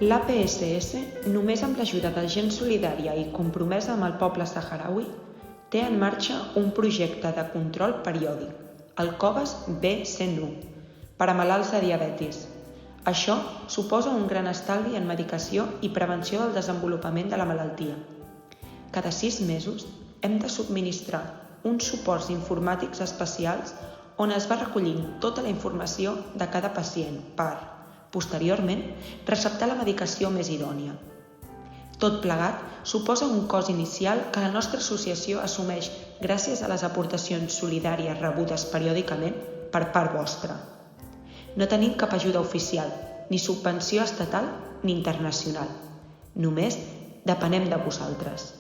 L'APSS, només amb l'ajuda de gent solidària i compromesa amb el poble saharaui, té en marxa un projecte de control periòdic, el COVAS B101, per a malalts de diabetis. Això suposa un gran estalvi en medicació i prevenció del desenvolupament de la malaltia. Cada 6 mesos hem de subministrar uns suports informàtics especials on es va recollint tota la informació de cada pacient per, posteriorment, receptar la medicació més idònia. Tot plegat suposa un cost inicial que la nostra associació assumeix gràcies a les aportacions solidàries rebudes periòdicament per part vostra. No tenim cap ajuda oficial, ni subvenció estatal ni internacional. Només depenem de vosaltres.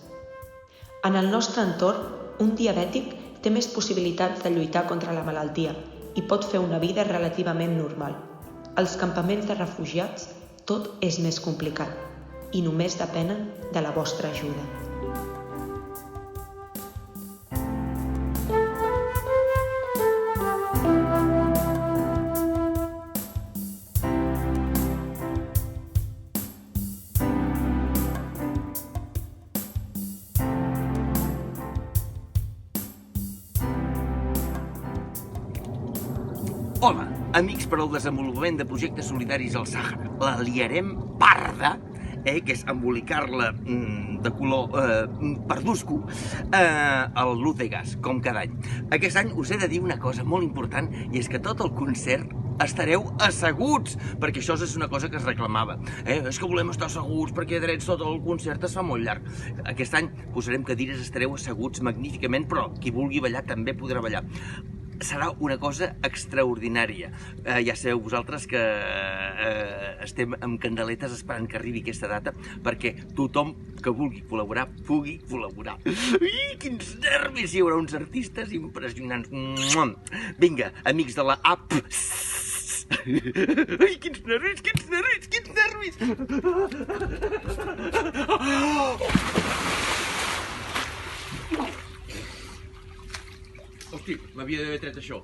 En el nostre entorn, un diabètic té més possibilitats de lluitar contra la malaltia i pot fer una vida relativament normal. Als campaments de refugiats tot és més complicat i només depenen de la vostra ajuda. Hola, amics per al desenvolupament de projectes solidaris al Sàhara. La liarem parda, que és embolicar-la de color pardusco, al Luz de Gas, com cada any. Aquest any us he de dir una cosa molt important, i és que tot el concert estareu asseguts, perquè això és una cosa que es reclamava. És que volem estar asseguts perquè drets tot el concert es fa molt llarg. Aquest any posarem cadires, estareu asseguts magníficament, però qui vulgui ballar també podrà ballar. Serà una cosa extraordinària. Ja sabeu vosaltres que estem amb candeletes esperant que arribi aquesta data perquè tothom que vulgui col·laborar pugui col·laborar. Quins nervis! Hi haurà uns artistes impressionants. Vinga, amics de la app. Quins nervis, quins nervis, quins nervis! Hosti, m'havia d'haver tret això.